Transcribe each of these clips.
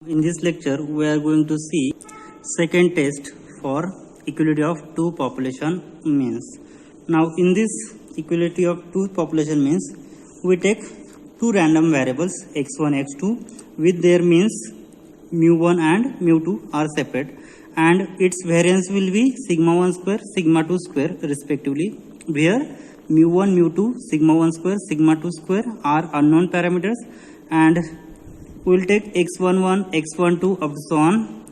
In this lecture, we are going to see second test for equality of two population means. Now, in this equality of two population means, we take two random variables x1, x2 with their means mu1 and mu2 are separate, and its variance will be sigma 1 square, sigma 2 square respectively, where mu1, mu2, sigma 1 square, sigma 2 square are unknown parameters, and we will take x11, x12 up to so on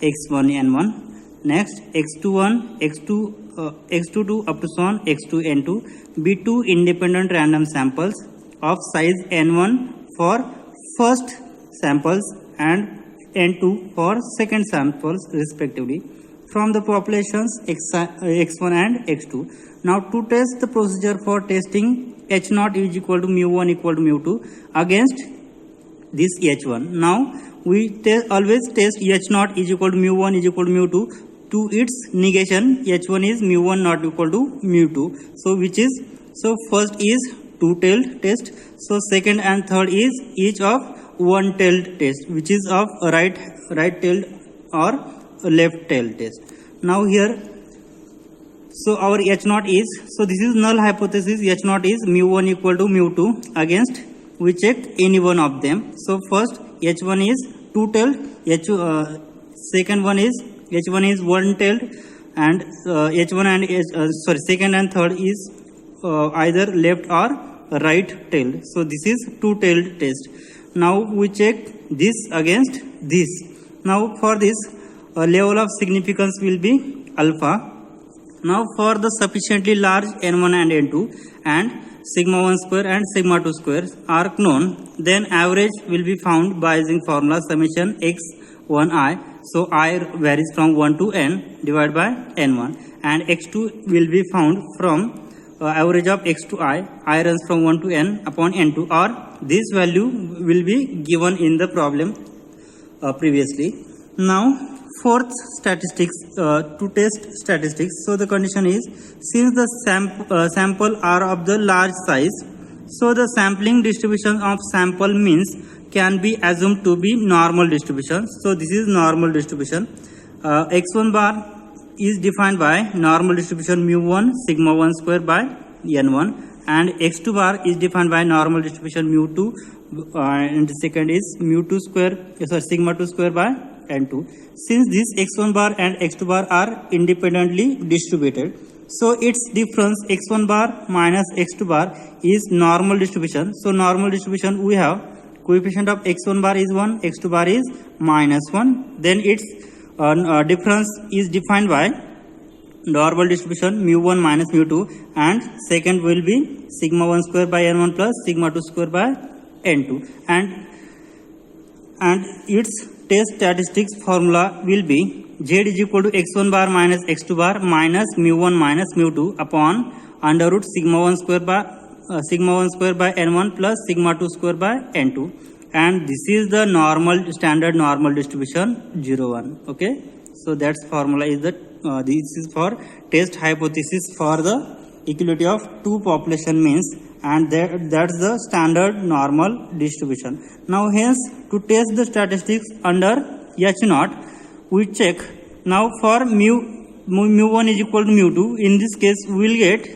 x1n1. Next x21, x22 up to so on x2n2 be two independent random samples of size n1 for first samples and n2 for second samples respectively from the populations x1 and x2. Now to test the procedure for testing h0 is equal to mu1 equal to mu2 against this h1. Now we always test h0 is equal to mu1 is equal to mu2 to its negation. H1 is mu1 not equal to mu2. So first is two-tailed test. So second and third is each of one-tailed test, which is of right-tailed or left-tailed test. Now here, so our h0 is, so this is null hypothesis. H0 is mu1 equal to mu2 against, we check any one of them. So first h1 is two-tailed, second one is h1 is one-tailed, and h1 and second and third is either left or right-tailed. So this is two-tailed test. Now we check this against this. Now for this level of significance will be alpha. Now for the sufficiently large n1 and n2 and sigma 1 square and sigma 2 square are known, then average will be found by using formula summation x1i. So I varies from 1 to n divided by n1, and x2 will be found from average of x to I runs from 1 to n upon n2, or this value will be given in the problem previously. Now fourth statistics, to test statistics. So the condition is, since the sample are of the large size, so the sampling distribution of sample means can be assumed to be normal distribution. So this is normal distribution. X1 bar is defined by normal distribution mu1 sigma 1 square by n1, and x2 bar is defined by normal distribution mu2 and second is mu2 square, sigma 2 square by n2. Since this x1 bar and x2 bar are independently distributed, so its difference x1 bar minus x2 bar is normal distribution. So normal distribution, we have coefficient of x1 bar is 1, x2 bar is minus 1. Then its difference is defined by normal distribution mu1 minus mu2, and second will be sigma 1 square by n1 plus sigma 2 square by n2, and its test statistics formula will be z is equal to x1 bar minus x2 bar minus mu1 minus mu2 upon under root sigma 1 square by n1 plus sigma 2 square by n2, and this is the standard normal distribution 0 1. Okay, so that's formula is that this is for test hypothesis for the equality of two population means, and that's the standard normal distribution. Now hence, to test the statistics under h0, we check. Now for mu1 is equal to mu2, in this case we will get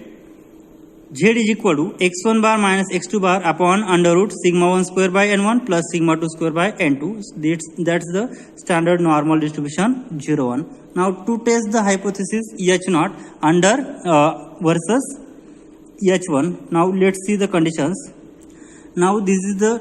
z is equal to x1 bar minus x2 bar upon under root sigma 1 square by n1 plus sigma 2 square by n2. That's the standard normal distribution 0 1. Now to test the hypothesis h0 under versus h1. Now let's see the conditions. Now this is the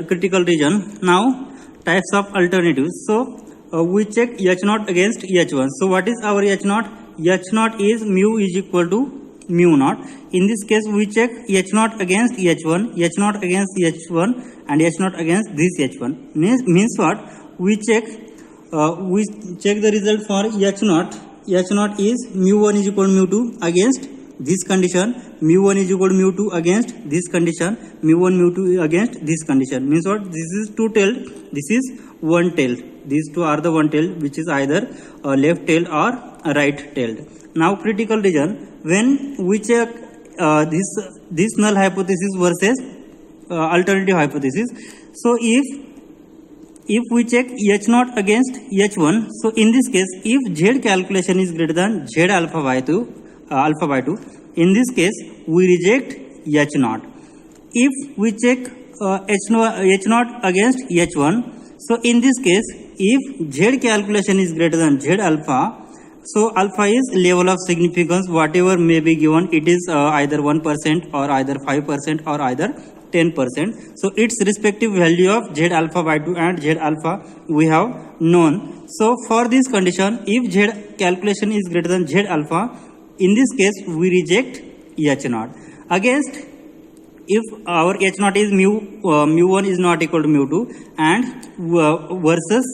critical region. Now types of alternatives. So we check h0 against h1. So what is our h0? H0 is mu is equal to mu naught. In this case we check h0 against h1, h0 against h1, and h0 against this h1. Means what? We check the result for h0. H0 is mu1 is equal to mu2 against this condition, mu1 is equal to mu2 against this condition, mu1 mu2 against this condition. Means what? This is two-tailed, this is one-tailed. These two are the one-tailed, which is either left-tailed or right-tailed. Now critical region, when we check this null hypothesis versus alternative hypothesis. So if if we check H0 against H1, so in this case, if Z calculation is greater than Z alpha by 2, in this case, we reject H0. If we check H0 against H1, so in this case, if Z calculation is greater than Z alpha, so alpha is level of significance, whatever may be given, it is either 1% or either 5% or either 10%. So its respective value of Z alpha by 2 and Z alpha we have known. So for this condition, if Z calculation is greater than Z alpha, in this case we reject H0. Against, if our H0 is mu1 is not equal to mu2, and versus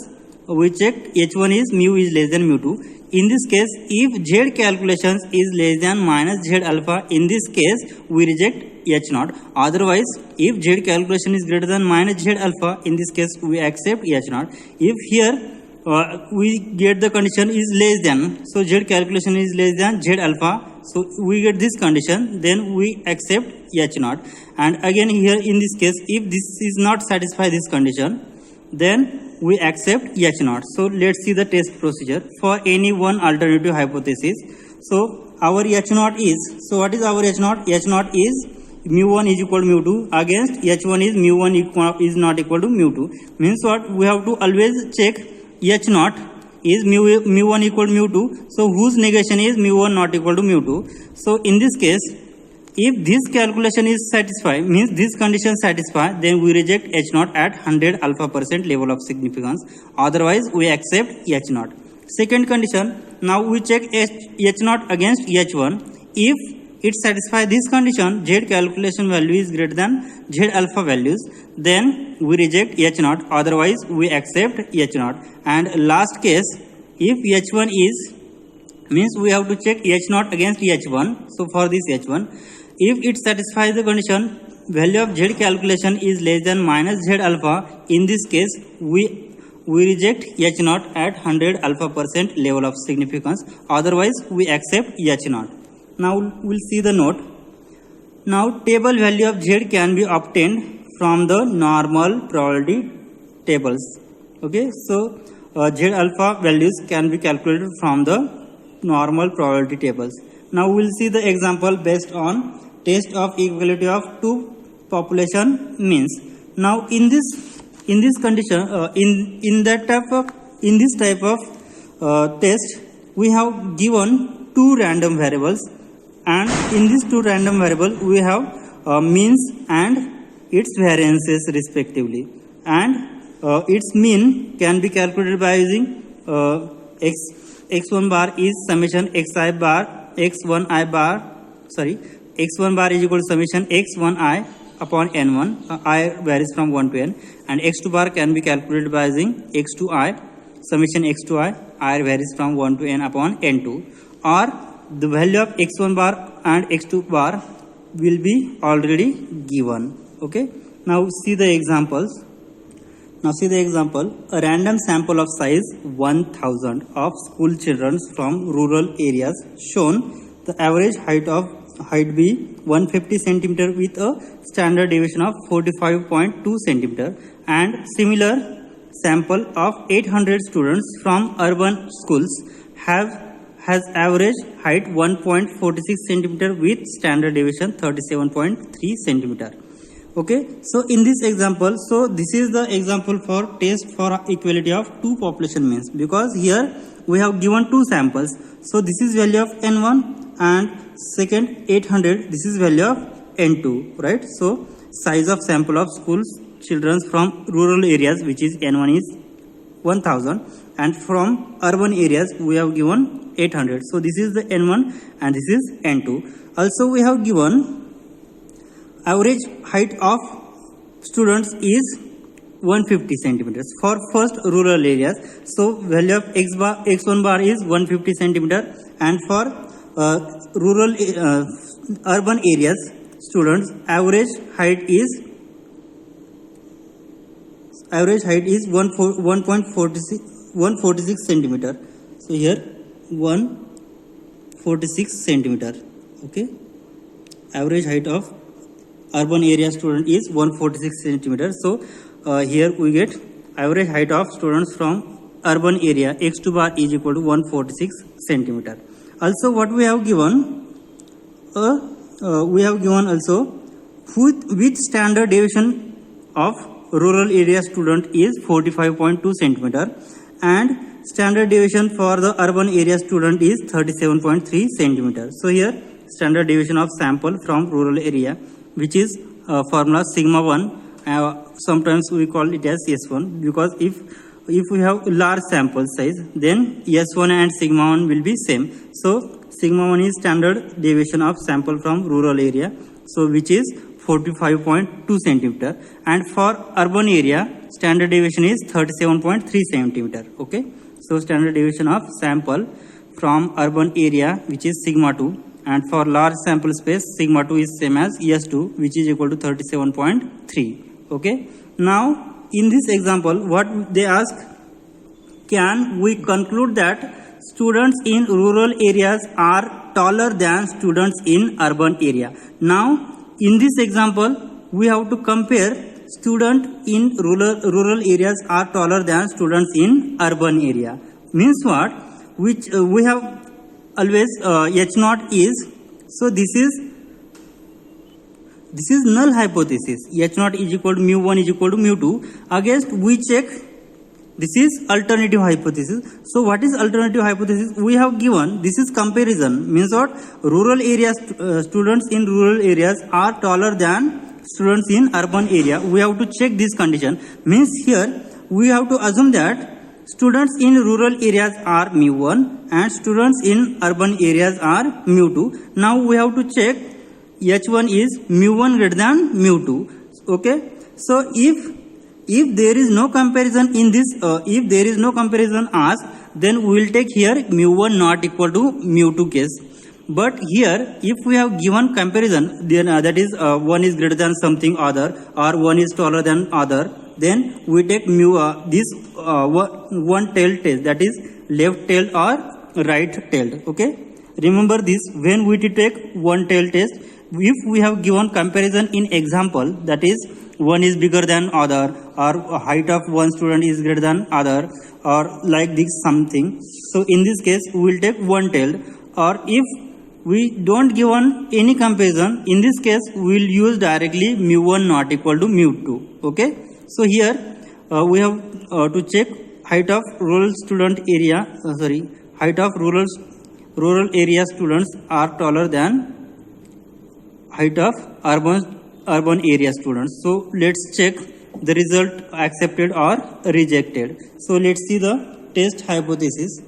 we checked H1 is mu is less than mu2. In this case, if Z calculations is less than minus Z alpha, in this case we reject H0. Otherwise, if Z calculation is greater than minus Z alpha, in this case we accept H0. If here we get the condition is less than, so Z calculation is less than Z alpha, so we get this condition, then we accept H0. And again here in this case, if this is not satisfy this condition, then we accept H0. So let's see the test procedure for any one alternative hypothesis. So our H0 is, so what is our H0? H0 is mu1 is equal to mu2 against H1 is mu1 is not equal to mu2. Means what? We have to always check H0 is mu1 equal to mu2. So whose negation is mu1 not equal to mu2. So in this case, if this calculation is satisfied, means this condition satisfied, then we reject H0 at 100 alpha % level of significance. Otherwise, we accept H0. Second condition, now we check H0 against H1. If it satisfies this condition, Z calculation value is greater than Z alpha values, then we reject H0. Otherwise, we accept H0. And last case, if H1 is, means we have to check H0 against H1. So for this H1, if it satisfies the condition, value of Z calculation is less than minus Z alpha, in this case we reject H0 at 100 alpha % level of significance. Otherwise we accept H0. Now we'll see the note. Now table value of Z can be obtained from the normal probability tables. Okay, so Z alpha values can be calculated from the normal probability tables. Now we'll see the example based on test of equality of two population means. Now in this condition, in this type of test, we have given two random variables, and in these two random variables we have means and its variances respectively, and its mean can be calculated by using x1 bar is summation xi bar x1 bar is equal to summation x1i upon n1, I varies from 1 to n, and x2 bar can be calculated by using x2i summation x2i, I varies from 1 to n upon n2, or the value of x1 bar and x2 bar will be already given. Okay, now see the examples. Now see the example. A random sample of size 1000 of school children from rural areas shown. The average height be 150 centimeter with a standard deviation of 45.2 centimeter, and similar sample of 800 students from urban schools has average height 1.46 centimeter with standard deviation 37.3 centimeter. Okay, so in this example, so this is the example for test for equality of two population means, because here we have given two samples. So this is value of n1 and second 800, this is value of n2, right? So size of sample of schools children from rural areas, which is n1 is 1000, and from urban areas we have given 800. So this is the n1 and this is n2. Also we have given average height of students is 150 centimeters for first rural areas. So value of x1 bar is 150 centimeter, and for rural urban areas students average height is 146 centimeter. So here 146 centimeter. Okay, average height of urban area student is 146 centimeter. So here we get average height of students from urban area x2 bar is equal to 146 centimeter. Also what we have given also with standard deviation of rural area student is 45.2 centimeter and standard deviation for the urban area student is 37.3 centimeter. So here standard deviation of sample from rural area, which is formula sigma 1, sometimes we call it as S1, because if we have large sample size, then S1 and sigma 1 will be same. So sigma 1 is standard deviation of sample from rural area, so which is 45.2 centimeter, and for urban area standard deviation is 37.3 centimeter. Okay, so standard deviation of sample from urban area, which is sigma 2, and for large sample space sigma 2 is same as S2, which is equal to 37.3. Okay, now in this example what they ask, can we conclude that students in rural areas are taller than students in urban area? Now in this example we have to compare student in rural areas are taller than students in urban area. Means what? Which we have always H0 is, so this is null hypothesis. H0 is equal to mu1 is equal to mu2. Against we check, this is alternative hypothesis. So what is alternative hypothesis? We have given, this is comparison, means what? Rural areas students in rural areas are taller than students in urban area. We have to check this condition. Means here we have to assume that students in rural areas are mu1 and students in urban areas are mu2. Now we have to check H1 is mu1 greater than mu2. Okay, so if there is no comparison in this, if there is no comparison asked, then we will take here mu1 not equal to mu2 case. But here if we have given comparison, then that is one is greater than something other, or one is taller than other, then we take this one tailed test, that is left tailed or right tailed. Okay, remember this, when we take one tailed test, if we have given comparison in example, that is one is bigger than other, or height of one student is greater than other, or like this something, so in this case we will take one tailed. Or if we don't given any comparison, in this case we will use directly mu1 not equal to mu2. Okay, so here we have to check height of rural student area, height of rural area students are taller than height of urban area students. So let's check the result, accepted or rejected. So let's see the test hypothesis.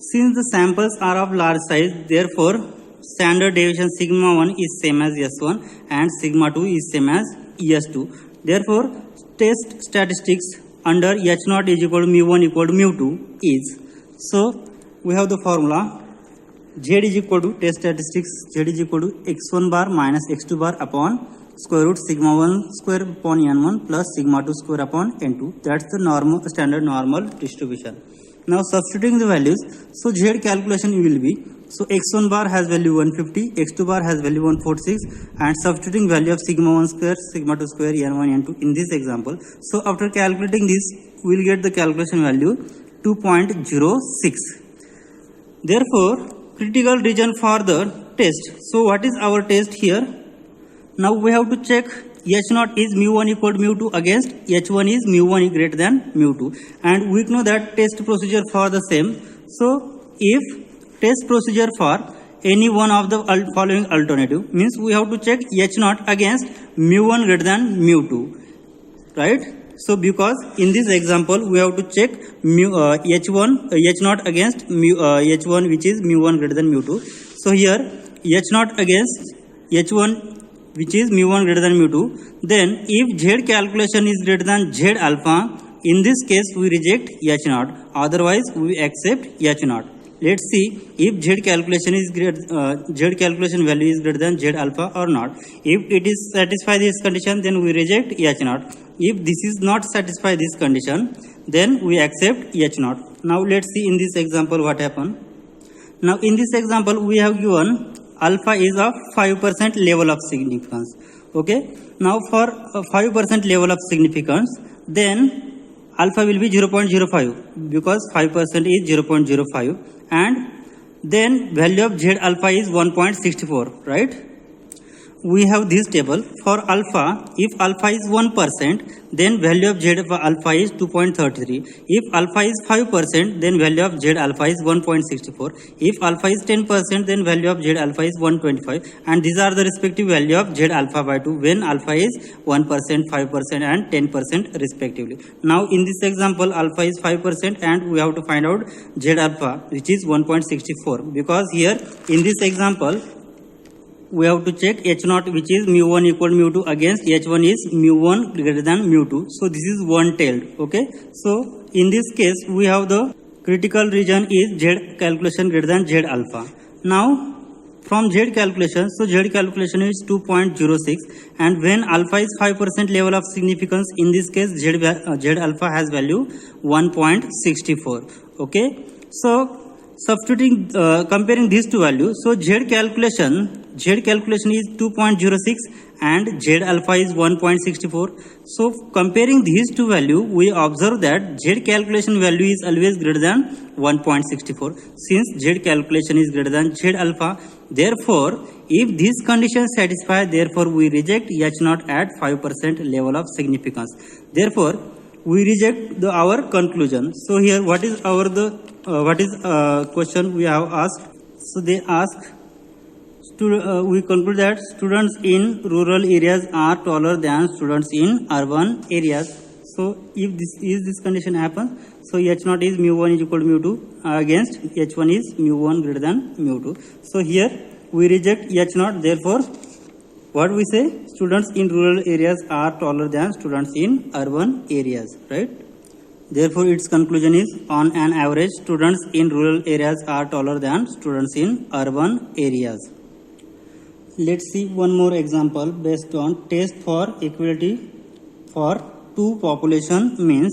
Since the samples are of large size, therefore standard deviation sigma 1 is same as S1 and sigma 2 is same as S2. Therefore test statistics under H0 is equal to mu1 equal to mu2 is, so we have the formula Z is equal to test statistics, Z is equal to x1 bar minus x2 bar upon square root sigma 1 square upon n1 plus sigma 2 square upon n2. That's the normal standard normal distribution. Now substituting the values, so Z calculation will be, so x1 bar has value 150, x2 bar has value 146, and substituting value of sigma 1 square, sigma 2 square, n1, n2 in this example. So after calculating this, we will get the calculation value 2.06. Therefore critical region for the test. So what is our test here? Now we have to check H0 is mu1 equal to mu2 against H1 is mu1 greater than mu2, and we know that test procedure for the same. So if test procedure for any one of the following alternative, means we have to check H0 against mu1 greater than mu2, right? So because in this example we have to check H0 against H1, which is mu1 greater than mu2. So here H0 against H1, which is mu1 greater than mu2. Then if Z calculation is greater than Z alpha, in this case we reject H0, otherwise we accept H0. Let's see if Z calculation is Z calculation value is greater than Z alpha or not. If it is satisfy this condition, then we reject H0. If this is not satisfy this condition, then we accept H0. Now let's see in this example what happened. Now in this example we have given alpha is of 5% level of significance. Okay, now for 5% level of significance, then alpha will be 0.05 because 5% is 0.05, and then value of Z alpha is 1.64, right? We have this table for alpha. If alpha is 1%, then value of Z alpha is 2.33. If alpha is 5%, then value of Z alpha is 1.64. If alpha is 10%, then value of Z alpha is 125. And these are the respective value of Z alpha by 2 when alpha is 1%, 5% and 10% respectively. Now in this example, alpha is 5% and we have to find out Z alpha, which is 1.64, because here in this example we have to check H0, which is mu1 equal mu2 against H1 is mu1 greater than mu2. So this is one-tailed. Okay. So in this case we have the critical region is Z calculation greater than Z alpha. Now from Z calculation, so Z calculation is 2.06, and when alpha is 5% level of significance, in this case Z alpha has value 1.64. Okay. So substituting, comparing these two values, so Z calculation is 2.06 and Z alpha is 1.64. So comparing these two values, we observe that Z calculation value is always greater than 1.64. Since Z calculation is greater than Z alpha, therefore if this condition is satisfied, therefore we reject H0 at 5% level of significance. Therefore we reject our conclusion. So here what is question we have asked? So they ask, we conclude that students in rural areas are taller than students in urban areas. So if this condition happens, so H0 is mu1 is equal to mu2 against H1 is mu1 greater than mu2. So here we reject H0. Therefore what we say, students in rural areas are taller than students in urban areas, right? Therefore its conclusion is, on an average, students in rural areas are taller than students in urban areas. Let's see one more example based on test for equality for two population means.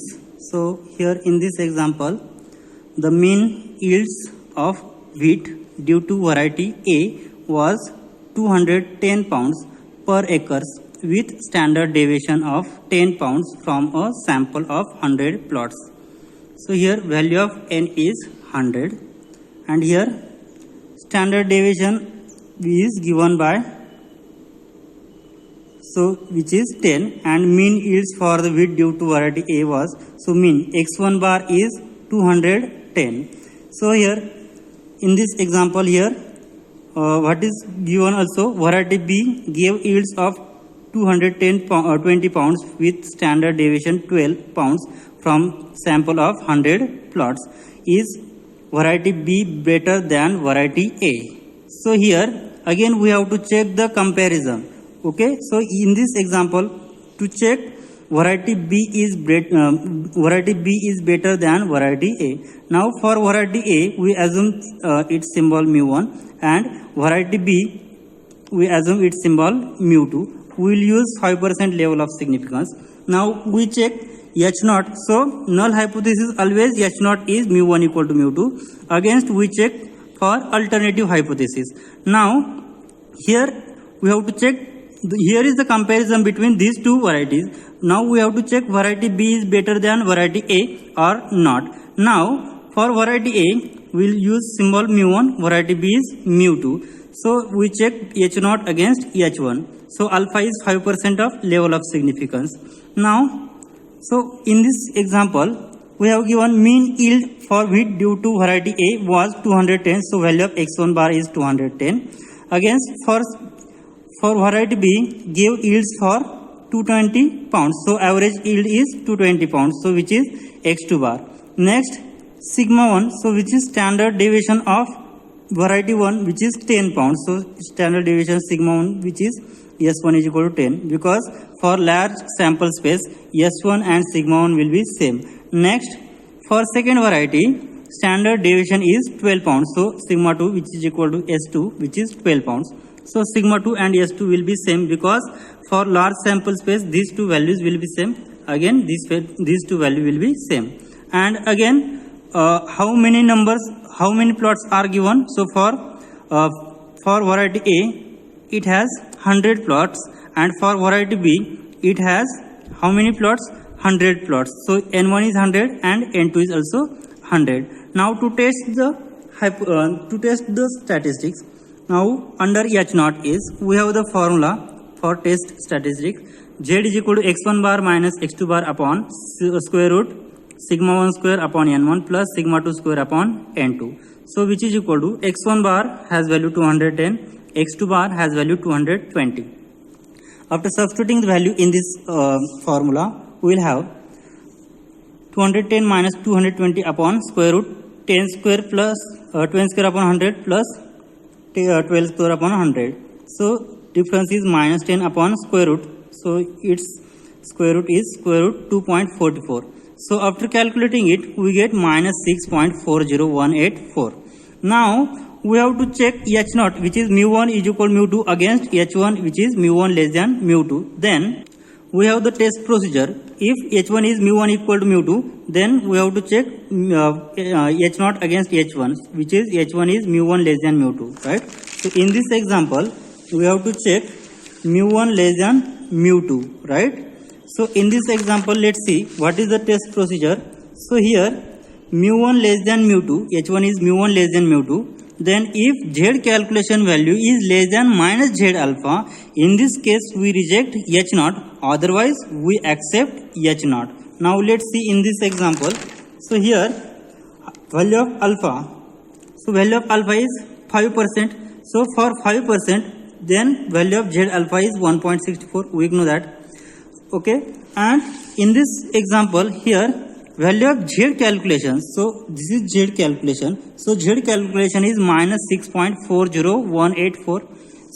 So here in this example, the mean yields of wheat due to variety A was 210 pounds per acres with standard deviation of 10 pounds from a sample of 100 plots. So here value of n is 100, and here standard deviation is given by, so which is 10, and mean yields for the wheat due to variety A was, so mean x1 bar is 210. So here in this example here what is given also, variety B gave yields of 20 pounds with standard deviation 12 pounds from sample of 100 plots. Is variety B better than variety A? So here again we have to check the comparison. Okay, so in this example, to check variety B is better than variety A. Now for variety A we assume its symbol mu1, and variety B we assume its symbol mu2. We will use 5% level of significance. Now we check H0. So null hypothesis always H0 is mu1 equal to mu2. Against we check for alternative hypothesis. Now here we have to check, here is the comparison between these two varieties. Now we have to check variety B is better than variety A or not. Now for variety A we will use symbol mu1, variety B is mu2. So we check H0 against H1. So alpha is 5% of level of significance. Now, so in this example, we have given mean yield for wheat due to variety A was 210. So value of x1 bar is 210. Against for variety B gave yields for 220 pounds. So average yield is 220 pounds. So which is x2 bar. Next sigma 1. So which is standard deviation of variety 1, which is 10 pounds. So standard deviation sigma 1, which is S1 is equal to 10, because for large sample space S1 and sigma 1 will be same. Next for second variety standard deviation is 12 pounds. So sigma 2, which is equal to S2, which is 12 pounds. So sigma 2 and S2 will be same, because for large sample space these two values will be same. Again these two values will be same. And again how many plots are given? So for variety A it has 100 plots, and for variety B it has how many plots? 100 plots. So N1 is 100 and N2 is also 100. Now to test the statistics, now under H0 is, we have the formula for test statistics. Z is equal to x1 bar minus x2 bar upon square root sigma 1 square upon N1 plus sigma 2 square upon N2. So which is equal to x1 bar has value 210, x2 bar has value 220. After substituting the value in this formula, we will have 210 minus 220 upon square root 10 square plus 20 square upon 100 plus 12 square upon 100. So difference is minus 10 upon square root. So its square root is square root 2.44. So after calculating it, we get minus 6.40184. Now we have to check H0, which is mu1 is equal to mu2 against H1, which is mu1 less than mu2. Then we have the test procedure. If H1 is mu1 equal to mu2, then we have to check H0 against H1, which is H1 is mu1 less than mu2, right? So in this example, we have to check mu1 less than mu2, right? So in this example, let's see what is the test procedure. So here mu1 less than mu2, H1 is mu1 less than mu2. Then if Z calculation value is less than minus Z alpha, in this case we reject H0, otherwise we accept H0. Now let's see in this example. So here value of alpha. So value of alpha is 5%. So for 5%, then value of Z alpha is 1.64. We know that. Okay. And in this example here, value of Z calculation. So this is Z calculation. So Z calculation is minus 6.40184.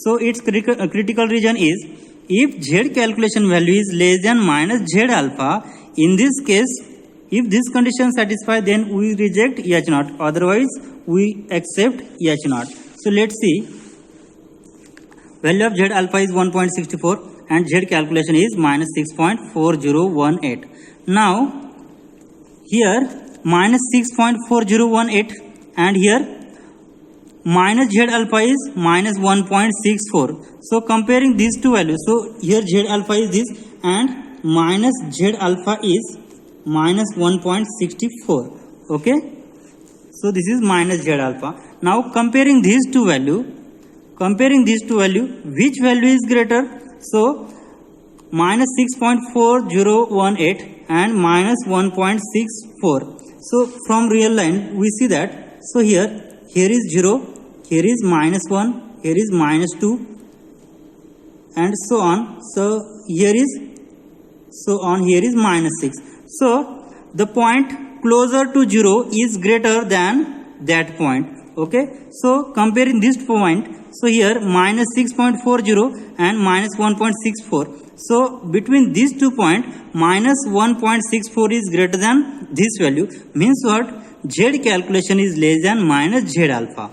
So its critical region is, if Z calculation value is less than minus Z alpha, in this case, if this condition satisfies, then we reject H0. Otherwise, we accept H0. So let's see. Value of Z alpha is 1.64 and Z calculation is minus 6.4018. Now, here minus 6.4018 and here minus Z alpha is minus 1.64. So comparing these two values, so here Z alpha is this and minus Z alpha is minus 1.64. Okay. So this is minus Z alpha. Now comparing these two value, which value is greater? So minus 6.4018 and minus 1.64. So from real line we see that, so here is 0, here is minus 1, here is minus 2 and so on. So here is minus 6. So the point closer to 0 is greater than that point. Okay. So comparing this point, so here minus 6.40 and minus 1.64. So between these 2 points, minus 1.64 is greater than this value. Means what? Z calculation is less than minus Z alpha.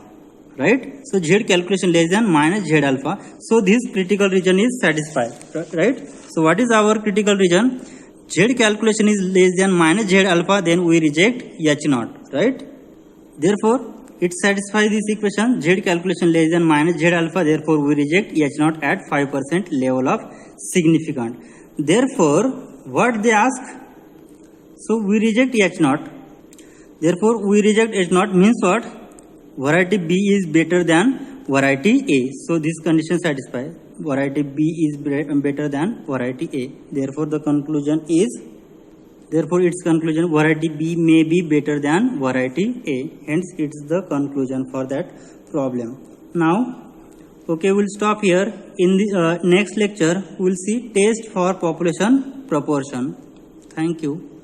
Right? So Z calculation less than minus Z alpha. So this critical region is satisfied. Right? So what is our critical region? Z calculation is less than minus Z alpha, then we reject H0. Right? Therefore, it satisfies this equation, Z calculation less than minus Z alpha, therefore we reject H0 at 5% level of significant. Therefore, what they ask? So we reject H0. Therefore, we reject H0 means what? Variety B is better than variety A. So this condition satisfies. Variety B is better than variety A. Therefore, the conclusion is, its conclusion, variety B may be better than variety A. Hence, it's the conclusion for that problem. Now, okay, we'll stop here. In the next lecture, we'll see test for population proportion. Thank you.